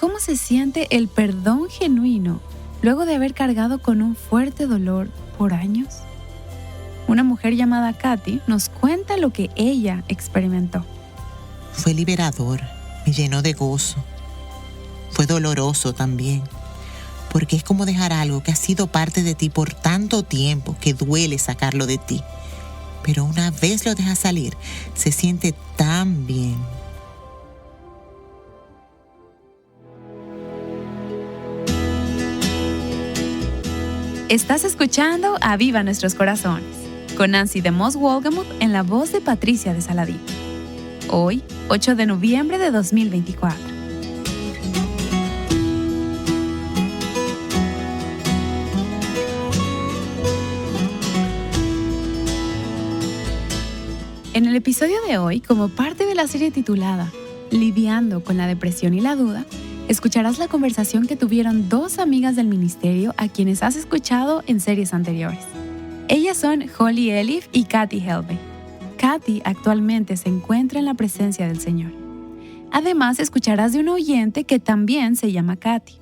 cómo se siente el perdón genuino luego de haber cargado con un fuerte dolor por años. Una mujer llamada Katy nos cuenta lo que ella experimentó. Fue liberador, me llenó de gozo. Fue doloroso también, porque es como dejar algo que ha sido parte de ti por tanto tiempo que duele sacarlo de ti. Pero una vez lo dejas salir, se siente tan bien. Estás escuchando Aviva Nuestros Corazones, con Nancy de Moss Wolgemuth en la voz de Patricia de Saladí. Hoy, 8 de noviembre de 2024. En el episodio de hoy, como parte de la serie titulada Lidiando con la depresión y la duda, escucharás la conversación que tuvieron dos amigas del ministerio a quienes has escuchado en series anteriores. Ellas son Holly Elif y Katy Helbig. Katy actualmente se encuentra en la presencia del Señor. Además, escucharás de un oyente que también se llama Katy.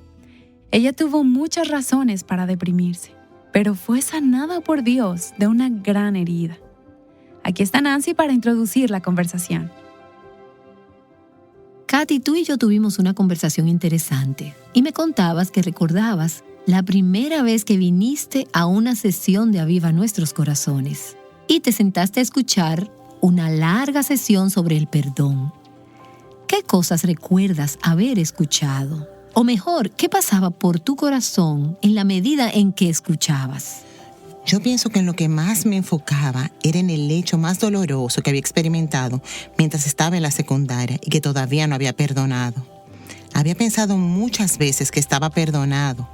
Ella tuvo muchas razones para deprimirse, pero fue sanada por Dios de una gran herida. Aquí está Nancy para introducir la conversación. Katy, tú y yo tuvimos una conversación interesante y me contabas que recordabas la primera vez que viniste a una sesión de Aviva Nuestros Corazones y te sentaste a escuchar una larga sesión sobre el perdón. ¿Qué cosas recuerdas haber escuchado? O mejor, ¿qué pasaba por tu corazón en la medida en que escuchabas? Yo pienso que en lo que más me enfocaba era en el hecho más doloroso que había experimentado mientras estaba en la secundaria y que todavía no había perdonado. Había pensado muchas veces que estaba perdonado,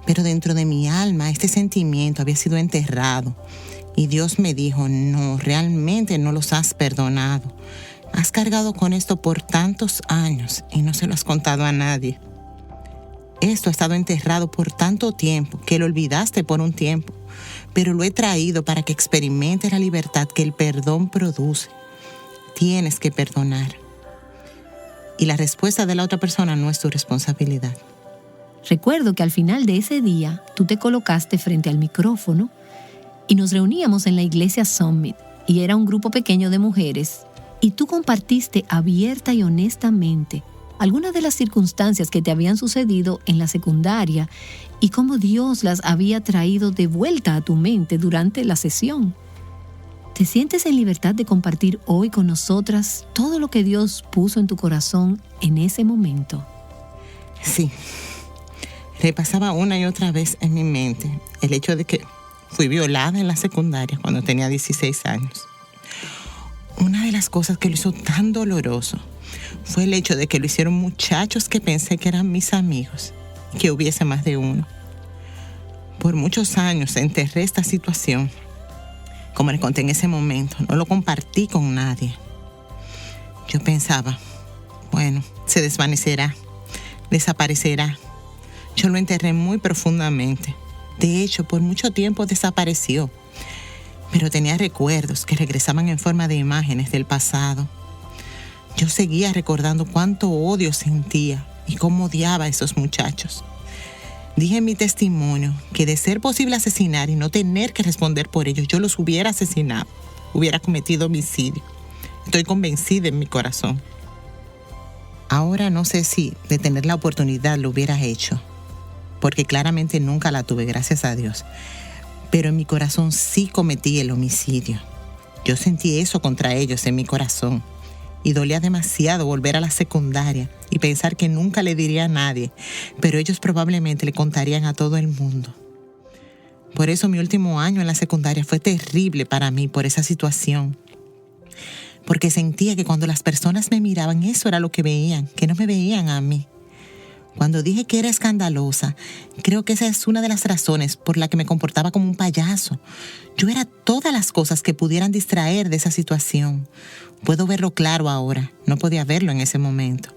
pero dentro de mi alma este sentimiento había sido enterrado. Y Dios me dijo, no, realmente no los has perdonado. Has cargado con esto por tantos años y no se lo has contado a nadie. Esto ha estado enterrado por tanto tiempo que lo olvidaste por un tiempo, pero lo he traído para que experimentes la libertad que el perdón produce. Tienes que perdonar. Y la respuesta de la otra persona no es tu responsabilidad. Recuerdo que al final de ese día, tú te colocaste frente al micrófono y nos reuníamos en la iglesia Summit, y era un grupo pequeño de mujeres, y tú compartiste abierta y honestamente algunas de las circunstancias que te habían sucedido en la secundaria y cómo Dios las había traído de vuelta a tu mente durante la sesión. ¿Te sientes en libertad de compartir hoy con nosotras todo lo que Dios puso en tu corazón en ese momento? Sí. Repasaba una y otra vez en mi mente el hecho de que fui violada en la secundaria cuando tenía 16 años. Una de las cosas que lo hizo tan doloroso fue el hecho de que lo hicieron muchachos que pensé que eran mis amigos, que hubiese más de uno. Por muchos años enterré esta situación. Como les conté en ese momento, no lo compartí con nadie. Yo pensaba, bueno, se desvanecerá, desaparecerá. Yo lo enterré muy profundamente. De hecho, por mucho tiempo desapareció. Pero tenía recuerdos que regresaban en forma de imágenes del pasado. Yo seguía recordando cuánto odio sentía y cómo odiaba a esos muchachos. Dije en mi testimonio que de ser posible asesinar y no tener que responder por ellos, yo los hubiera asesinado, hubiera cometido homicidio. Estoy convencida en mi corazón. Ahora no sé si de tener la oportunidad lo hubiera hecho, porque claramente nunca la tuve, gracias a Dios. Pero en mi corazón sí cometí el homicidio. Yo sentí eso contra ellos en mi corazón. Y dolía demasiado volver a la secundaria y pensar que nunca le diría a nadie, pero ellos probablemente le contarían a todo el mundo. Por eso mi último año en la secundaria fue terrible para mí por esa situación. Porque sentía que cuando las personas me miraban, eso era lo que veían, que no me veían a mí. Cuando dije que era escandalosa, creo que esa es una de las razones por la que me comportaba como un payaso. Yo era todas las cosas que pudieran distraer de esa situación. Puedo verlo claro ahora, no podía verlo en ese momento.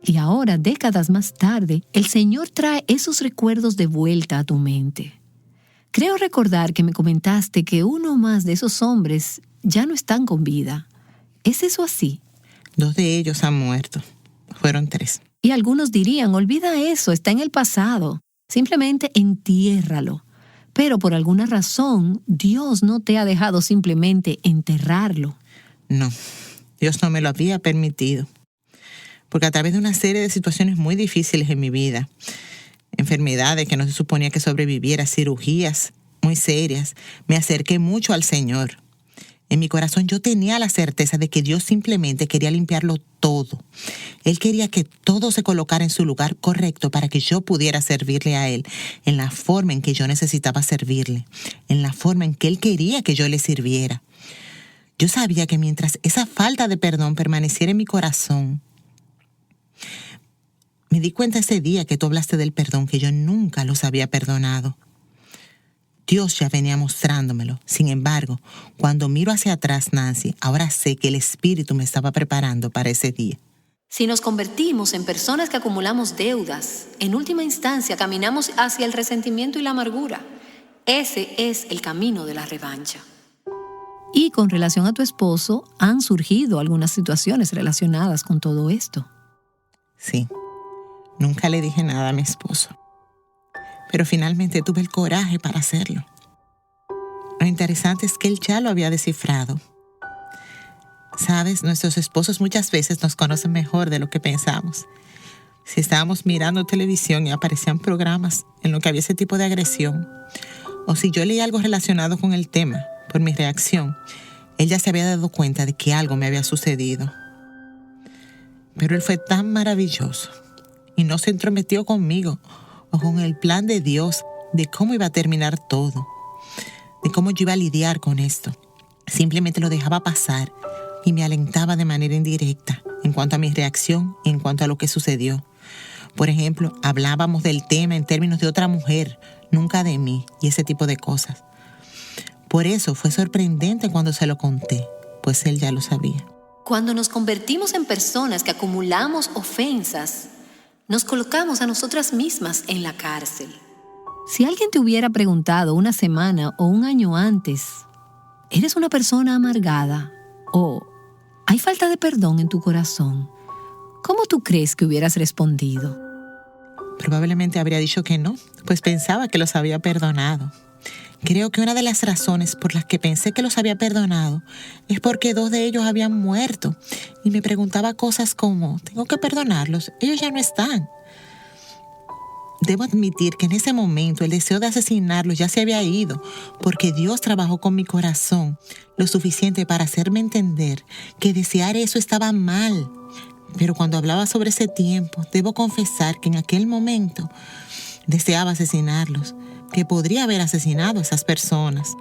Y ahora, décadas más tarde, el Señor trae esos recuerdos de vuelta a tu mente. Creo recordar que me comentaste que uno más de esos hombres ya no están con vida. ¿Es eso así? 2 de ellos han muerto. Fueron 3. Y algunos dirían, olvida eso, está en el pasado. Simplemente entiérralo. Pero por alguna razón, Dios no te ha dejado simplemente enterrarlo. No, Dios no me lo había permitido. Porque a través de una serie de situaciones muy difíciles en mi vida, enfermedades que no se suponía que sobreviviera, cirugías muy serias, me acerqué mucho al Señor. En mi corazón yo tenía la certeza de que Dios simplemente quería limpiarlo todo. Él quería que todo se colocara en su lugar correcto para que yo pudiera servirle a Él en la forma en que yo necesitaba servirle, en la forma en que Él quería que yo le sirviera. Yo sabía que mientras esa falta de perdón permaneciera en mi corazón, me di cuenta ese día que tú hablaste del perdón, que yo nunca los había perdonado. Dios ya venía mostrándomelo. Sin embargo, cuando miro hacia atrás, Nancy, ahora sé que el Espíritu me estaba preparando para ese día. Si nos convertimos en personas que acumulamos deudas, en última instancia caminamos hacia el resentimiento y la amargura. Ese es el camino de la revancha. Y con relación a tu esposo, han surgido algunas situaciones relacionadas con todo esto. Sí, nunca le dije nada a mi esposo. Pero finalmente tuve el coraje para hacerlo. Lo interesante es que él ya lo había descifrado. Sabes, nuestros esposos muchas veces nos conocen mejor de lo que pensamos. Si estábamos mirando televisión y aparecían programas en los que había ese tipo de agresión, o si yo leía algo relacionado con el tema, por mi reacción, él ya se había dado cuenta de que algo me había sucedido. Pero él fue tan maravilloso y no se entrometió conmigo o con el plan de Dios de cómo iba a terminar todo, de cómo yo iba a lidiar con esto. Simplemente lo dejaba pasar y me alentaba de manera indirecta en cuanto a mi reacción y en cuanto a lo que sucedió. Por ejemplo, hablábamos del tema en términos de otra mujer, nunca de mí, y ese tipo de cosas. Por eso fue sorprendente cuando se lo conté, pues él ya lo sabía. Cuando nos convertimos en personas que acumulamos ofensas, nos colocamos a nosotras mismas en la cárcel. Si alguien te hubiera preguntado una semana o un año antes, ¿eres una persona amargada? ¿O hay falta de perdón en tu corazón? ¿Cómo tú crees que hubieras respondido? Probablemente habría dicho que no, pues pensaba que los había perdonado. Creo que una de las razones por las que pensé que los había perdonado es porque 2 de ellos habían muerto y me preguntaba cosas como, ¿tengo que perdonarlos? Ellos ya no están. Debo admitir que en ese momento el deseo de asesinarlos ya se había ido porque Dios trabajó con mi corazón lo suficiente para hacerme entender que desear eso estaba mal. Pero cuando hablaba sobre ese tiempo, debo confesar que en aquel momento deseaba asesinarlos, que podría haber asesinado a esas personas.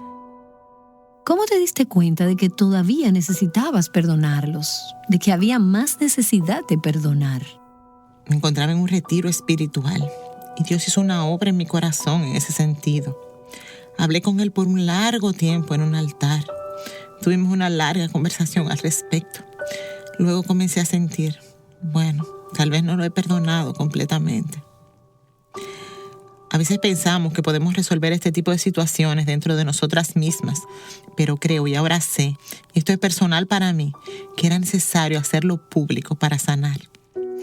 ¿Cómo te diste cuenta de que todavía necesitabas perdonarlos? De que había más necesidad de perdonar. Me encontraba en un retiro espiritual y Dios hizo una obra en mi corazón en ese sentido. Hablé con Él por un largo tiempo en un altar. Tuvimos una larga conversación al respecto. Luego comencé a sentir, bueno, tal vez no lo he perdonado completamente. A veces pensamos que podemos resolver este tipo de situaciones dentro de nosotras mismas, pero creo y ahora sé, y esto es personal para mí, que era necesario hacerlo público para sanar.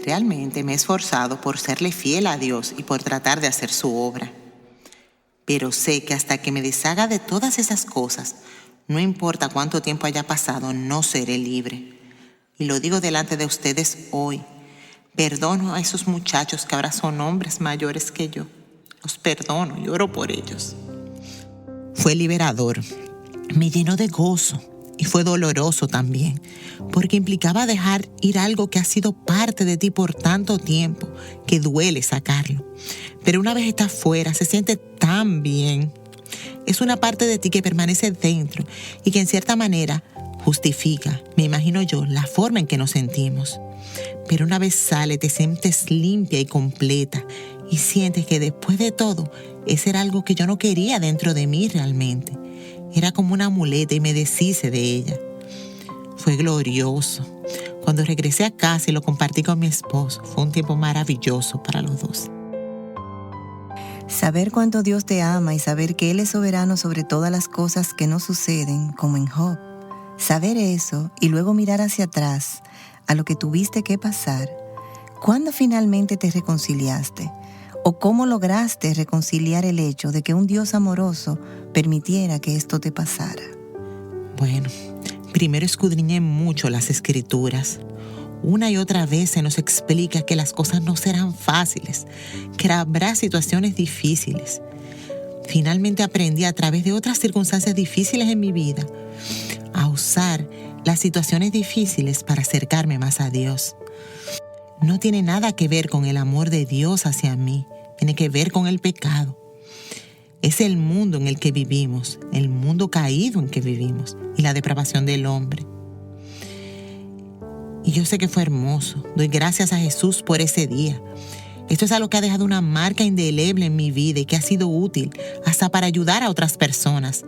Realmente me he esforzado por serle fiel a Dios y por tratar de hacer su obra. Pero sé que hasta que me deshaga de todas esas cosas, no importa cuánto tiempo haya pasado, no seré libre. Y lo digo delante de ustedes hoy. Perdono a esos muchachos que ahora son hombres mayores que yo. Los perdono y oro por ellos. Fue liberador, me llenó de gozo y fue doloroso también, porque implicaba dejar ir algo que ha sido parte de ti por tanto tiempo, que duele sacarlo. Pero una vez estás fuera, se siente tan bien. Es una parte de ti que permanece dentro y que en cierta manera justifica, me imagino yo, la forma en que nos sentimos. Pero una vez sale, te sientes limpia y completa y sientes que después de todo, ese era algo que yo no quería dentro de mí realmente. Era como una muleta y me deshice de ella. Fue glorioso. Cuando regresé a casa y lo compartí con mi esposo, fue un tiempo maravilloso para los dos. Saber cuánto Dios te ama y saber que Él es soberano sobre todas las cosas que nos suceden, como en Job. Saber eso y luego mirar hacia atrás a lo que tuviste que pasar. ¿Cuándo finalmente te reconciliaste? ¿O cómo lograste reconciliar el hecho de que un Dios amoroso permitiera que esto te pasara? Bueno, primero escudriñé mucho las Escrituras. Una y otra vez se nos explica que las cosas no serán fáciles, que habrá situaciones difíciles. Finalmente aprendí a través de otras circunstancias difíciles en mi vida a usar las situaciones difíciles para acercarme más a Dios. No tiene nada que ver con el amor de Dios hacia mí, tiene que ver con el pecado. Es el mundo en el que vivimos, el mundo caído en que vivimos y la depravación del hombre. Y yo sé que fue hermoso. Doy gracias a Jesús por ese día. Esto es algo que ha dejado una marca indeleble en mi vida y que ha sido útil hasta para ayudar a otras personas.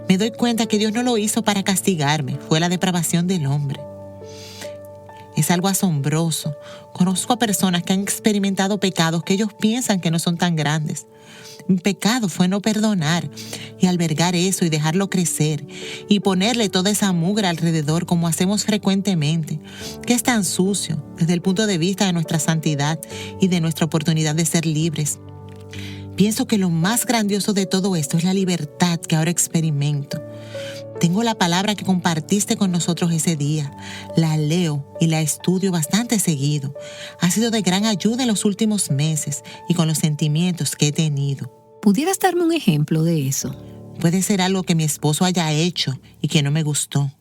Me doy cuenta que Dios no lo hizo para castigarme, fue la depravación del hombre. Es algo asombroso. Conozco a personas que han experimentado pecados que ellos piensan que no son tan grandes. Mi pecado fue no perdonar y albergar eso y dejarlo crecer y ponerle toda esa mugre alrededor como hacemos frecuentemente, que es tan sucio desde el punto de vista de nuestra santidad y de nuestra oportunidad de ser libres. Pienso que lo más grandioso de todo esto es la libertad que ahora experimento. Tengo la palabra que compartiste con nosotros ese día. La leo y la estudio bastante seguido. Ha sido de gran ayuda en los últimos meses y con los sentimientos que he tenido. ¿Pudieras darme un ejemplo de eso? Puede ser algo que mi esposo haya hecho y que no me gustó.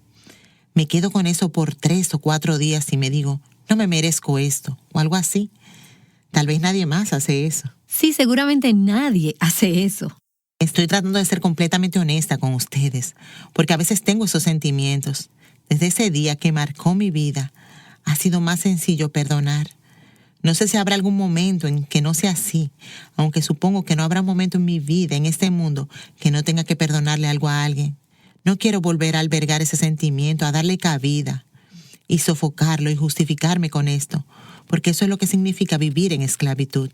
Me quedo con eso por 3 o 4 días y me digo, no me merezco esto o algo así. Tal vez nadie más hace eso. Sí, seguramente nadie hace eso. Estoy tratando de ser completamente honesta con ustedes, porque a veces tengo esos sentimientos. Desde ese día que marcó mi vida, ha sido más sencillo perdonar. No sé si habrá algún momento en que no sea así, aunque supongo que no habrá momento en mi vida, en este mundo, que no tenga que perdonarle algo a alguien. No quiero volver a albergar ese sentimiento, a darle cabida y sofocarlo y justificarme con esto, porque eso es lo que significa vivir en esclavitud.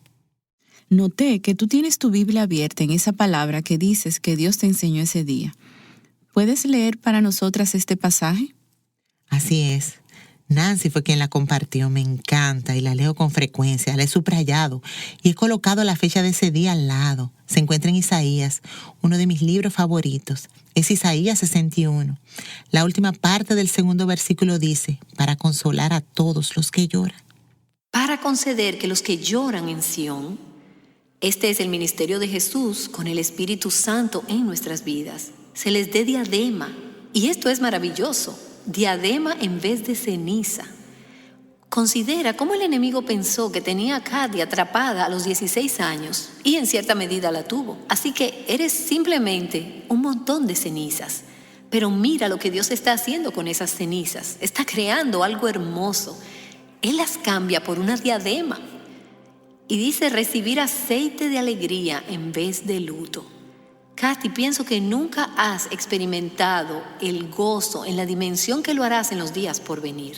Noté que tú tienes tu Biblia abierta en esa palabra que dices que Dios te enseñó ese día. ¿Puedes leer para nosotras este pasaje? Así es. Nancy fue quien la compartió. Me encanta y la leo con frecuencia. La he subrayado y he colocado la fecha de ese día al lado. Se encuentra en Isaías, uno de mis libros favoritos. Es Isaías 61. La última parte del 2º versículo dice, para consolar a todos los que lloran. Para conceder que los que lloran en Sión, este es el ministerio de Jesús con el Espíritu Santo en nuestras vidas, se les dé diadema. Y esto es maravilloso, diadema en vez de ceniza. Considera cómo el enemigo pensó que tenía a Katy atrapada a los 16 años y en cierta medida la tuvo. Así que eres simplemente un montón de cenizas. Pero mira lo que Dios está haciendo con esas cenizas. Está creando algo hermoso. Él las cambia por una diadema. Y dice recibir aceite de alegría en vez de luto. Katy, pienso que nunca has experimentado el gozo en la dimensión que lo harás en los días por venir.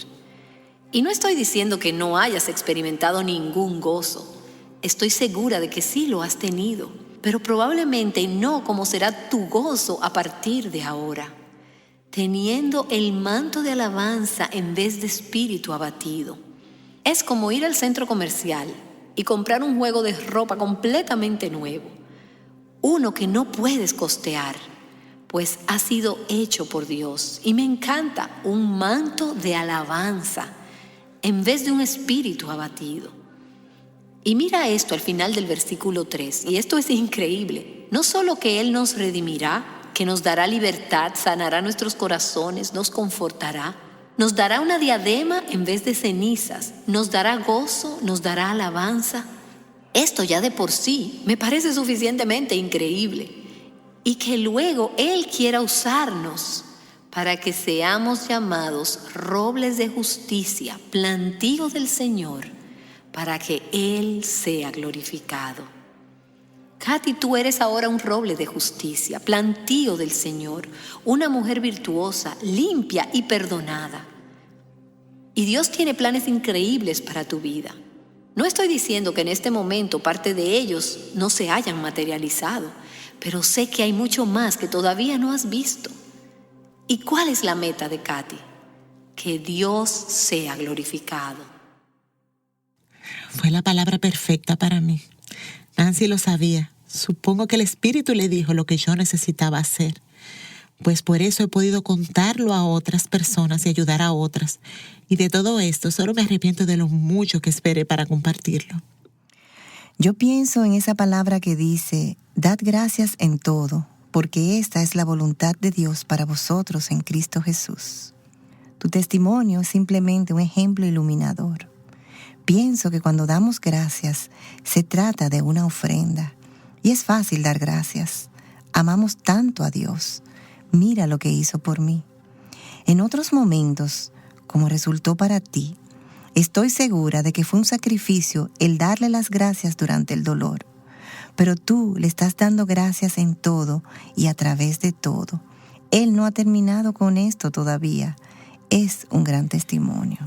Y no estoy diciendo que no hayas experimentado ningún gozo. Estoy segura de que sí lo has tenido, pero probablemente no como será tu gozo a partir de ahora. Teniendo el manto de alabanza en vez de espíritu abatido. Es como ir al centro comercial y comprar un juego de ropa completamente nuevo. Uno que no puedes costear, pues ha sido hecho por Dios. Y me encanta un manto de alabanza en vez de un espíritu abatido. Y mira esto al final del versículo 3, y esto es increíble. No solo que Él nos redimirá, que nos dará libertad, sanará nuestros corazones, nos confortará, nos dará una diadema en vez de cenizas, nos dará gozo, nos dará alabanza. Esto ya de por sí me parece suficientemente increíble. Y que luego Él quiera usarnos para que seamos llamados robles de justicia, plantío del Señor, para que Él sea glorificado. Katy, tú eres ahora un roble de justicia, plantío del Señor, una mujer virtuosa, limpia y perdonada. Y Dios tiene planes increíbles para tu vida. No estoy diciendo que en este momento parte de ellos no se hayan materializado, pero sé que hay mucho más que todavía no has visto. ¿Y cuál es la meta de Katy? Que Dios sea glorificado. Fue la palabra perfecta para mí. Nancy lo sabía. Supongo que el Espíritu le dijo lo que yo necesitaba hacer. Pues por eso he podido contarlo a otras personas y ayudar a otras. Y de todo esto solo me arrepiento de lo mucho que esperé para compartirlo. Yo pienso en esa palabra que dice, dad gracias en todo, porque esta es la voluntad de Dios para vosotros en Cristo Jesús. Tu testimonio es simplemente un ejemplo iluminador. Pienso que cuando damos gracias, se trata de una ofrenda. Y es fácil dar gracias. Amamos tanto a Dios. Mira lo que hizo por mí. En otros momentos, como resultó para ti, estoy segura de que fue un sacrificio el darle las gracias durante el dolor. Pero tú le estás dando gracias en todo y a través de todo. Él no ha terminado con esto todavía. Es un gran testimonio.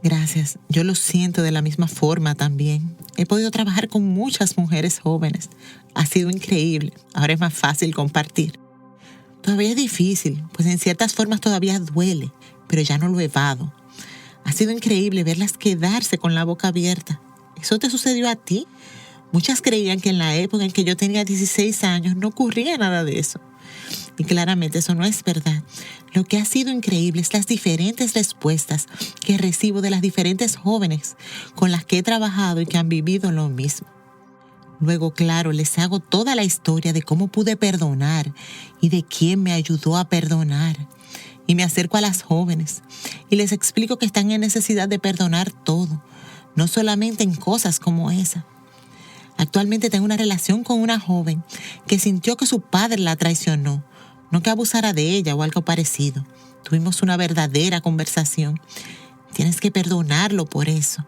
Gracias. Yo lo siento de la misma forma también. He podido trabajar con muchas mujeres jóvenes. Ha sido increíble. Ahora es más fácil compartir. Todavía es difícil, pues en ciertas formas todavía duele, pero ya no lo evado. Ha sido increíble verlas quedarse con la boca abierta. ¿Eso te sucedió a ti? Muchas creían que en la época en que yo tenía 16 años no ocurría nada de eso. Y claramente eso no es verdad. Lo que ha sido increíble es las diferentes respuestas que recibo de las diferentes jóvenes con las que he trabajado y que han vivido lo mismo. Luego, claro, les hago toda la historia de cómo pude perdonar y de quién me ayudó a perdonar. Y me acerco a las jóvenes y les explico que están en necesidad de perdonar todo, no solamente en cosas como esa. Actualmente tengo una relación con una joven que sintió que su padre la traicionó, no que abusara de ella o algo parecido. Tuvimos una verdadera conversación. Tienes que perdonarlo por eso.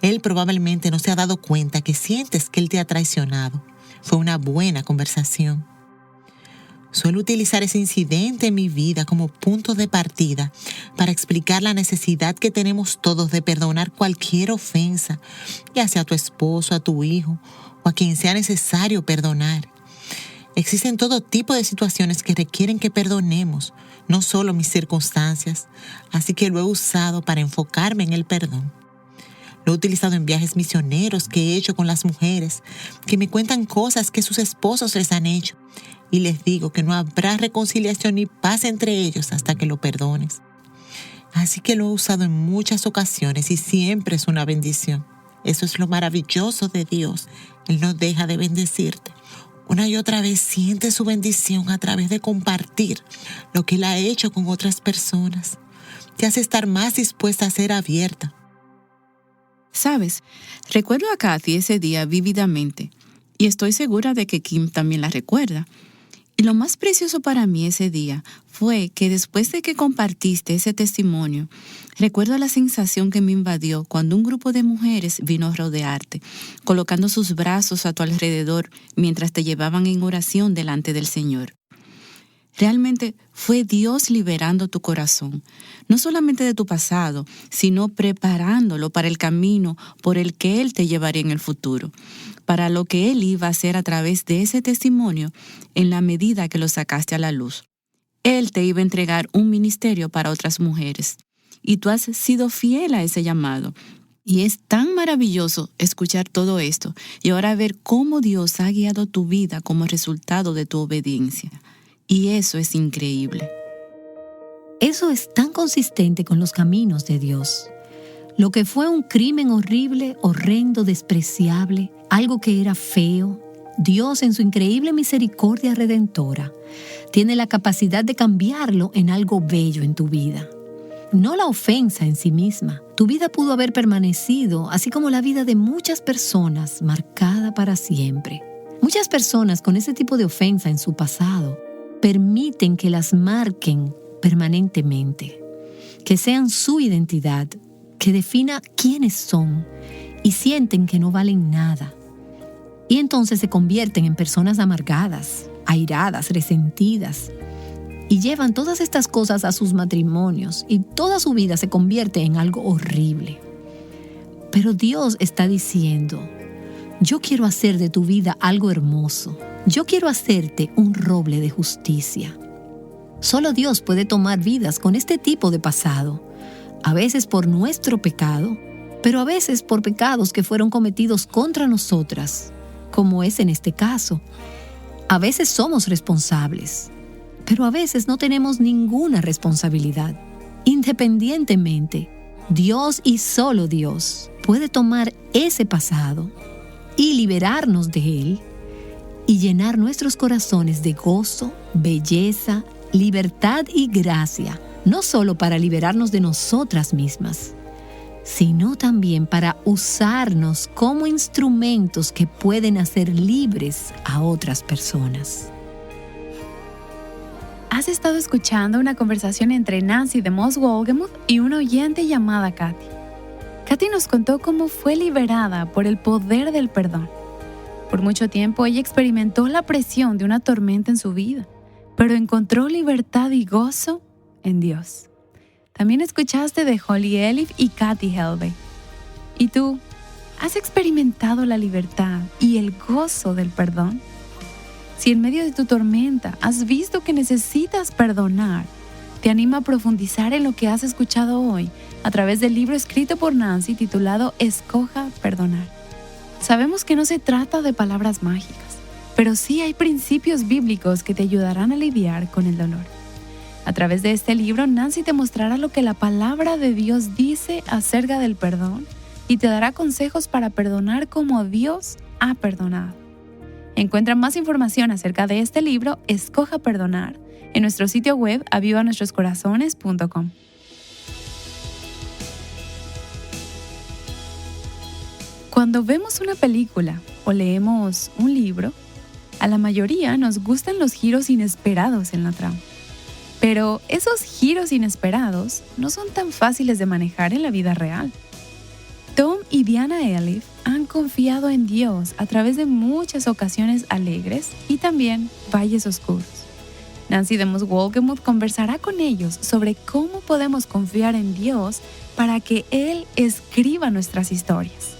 Él probablemente no se ha dado cuenta que sientes que él te ha traicionado. Fue una buena conversación. Suelo utilizar ese incidente en mi vida como punto de partida para explicar la necesidad que tenemos todos de perdonar cualquier ofensa, ya sea a tu esposo, a tu hijo o a quien sea necesario perdonar. Existen todo tipo de situaciones que requieren que perdonemos, no solo mis circunstancias, así que lo he usado para enfocarme en el perdón. Lo he utilizado en viajes misioneros que he hecho con las mujeres que me cuentan cosas que sus esposos les han hecho y les digo que no habrá reconciliación ni paz entre ellos hasta que lo perdones. Así que lo he usado en muchas ocasiones y siempre es una bendición. Eso es lo maravilloso de Dios. Él no deja de bendecirte. Una y otra vez siente su bendición a través de compartir lo que Él ha hecho con otras personas. Te hace estar más dispuesta a ser abierta. ¿Sabes? Recuerdo a Kathy ese día vívidamente y estoy segura de que Kim también la recuerda. Y lo más precioso para mí ese día fue que después de que compartiste ese testimonio, recuerdo la sensación que me invadió cuando un grupo de mujeres vino a rodearte, colocando sus brazos a tu alrededor mientras te llevaban en oración delante del Señor. Realmente fue Dios liberando tu corazón, no solamente de tu pasado, sino preparándolo para el camino por el que Él te llevaría en el futuro, para lo que Él iba a hacer a través de ese testimonio en la medida que lo sacaste a la luz. Él te iba a entregar un ministerio para otras mujeres y tú has sido fiel a ese llamado. Y es tan maravilloso escuchar todo esto y ahora ver cómo Dios ha guiado tu vida como resultado de tu obediencia. Y eso es increíble. Eso es tan consistente con los caminos de Dios. Lo que fue un crimen horrible, horrendo, despreciable, algo que era feo, Dios en su increíble misericordia redentora tiene la capacidad de cambiarlo en algo bello en tu vida. No la ofensa en sí misma. Tu vida pudo haber permanecido, así como la vida de muchas personas, marcada para siempre. Muchas personas con ese tipo de ofensa en su pasado permiten que las marquen permanentemente, que sean su identidad, que defina quiénes son y sienten que no valen nada. Y entonces se convierten en personas amargadas, airadas, resentidas y llevan todas estas cosas a sus matrimonios y toda su vida se convierte en algo horrible. Pero Dios está diciendo, yo quiero hacer de tu vida algo hermoso. Yo quiero hacerte un roble de justicia. Solo Dios puede tomar vidas con este tipo de pasado, a veces por nuestro pecado, pero a veces por pecados que fueron cometidos contra nosotras, como es en este caso. A veces somos responsables, pero a veces no tenemos ninguna responsabilidad. Independientemente, Dios y solo Dios puede tomar ese pasado y liberarnos de él y llenar nuestros corazones de gozo, belleza, libertad y gracia, no solo para liberarnos de nosotras mismas, sino también para usarnos como instrumentos que pueden hacer libres a otras personas. Has estado escuchando una conversación entre Nancy DeMoss Wolgemuth y una oyente llamada Katy. Katy nos contó cómo fue liberada por el poder del perdón. Por mucho tiempo ella experimentó la presión de una tormenta en su vida, pero encontró libertad y gozo en Dios. También escuchaste de Holly Elif y Katy Helbig. ¿Y tú, has experimentado la libertad y el gozo del perdón? Si en medio de tu tormenta has visto que necesitas perdonar, te animo a profundizar en lo que has escuchado hoy a través del libro escrito por Nancy titulado Escoja Perdonar. Sabemos que no se trata de palabras mágicas, pero sí hay principios bíblicos que te ayudarán a lidiar con el dolor. A través de este libro, Nancy te mostrará lo que la palabra de Dios dice acerca del perdón y te dará consejos para perdonar como Dios ha perdonado. Encuentra más información acerca de este libro, Escoja Perdonar, en nuestro sitio web avivanuestroscorazones.com. Cuando vemos una película o leemos un libro, a la mayoría nos gustan los giros inesperados en la trama. Pero esos giros inesperados no son tan fáciles de manejar en la vida real. Tom y Diana Elif han confiado en Dios a través de muchas ocasiones alegres y también valles oscuros. Nancy DeMoss Wolgemuth conversará con ellos sobre cómo podemos confiar en Dios para que Él escriba nuestras historias.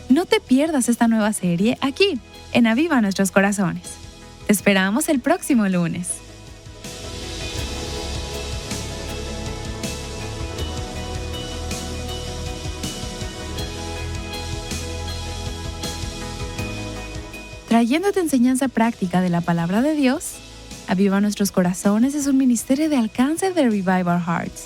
No te pierdas esta nueva serie aquí, en Aviva Nuestros Corazones. Te esperamos el próximo lunes. Trayéndote enseñanza práctica de la palabra de Dios, Aviva Nuestros Corazones es un ministerio de alcance de Revive Our Hearts.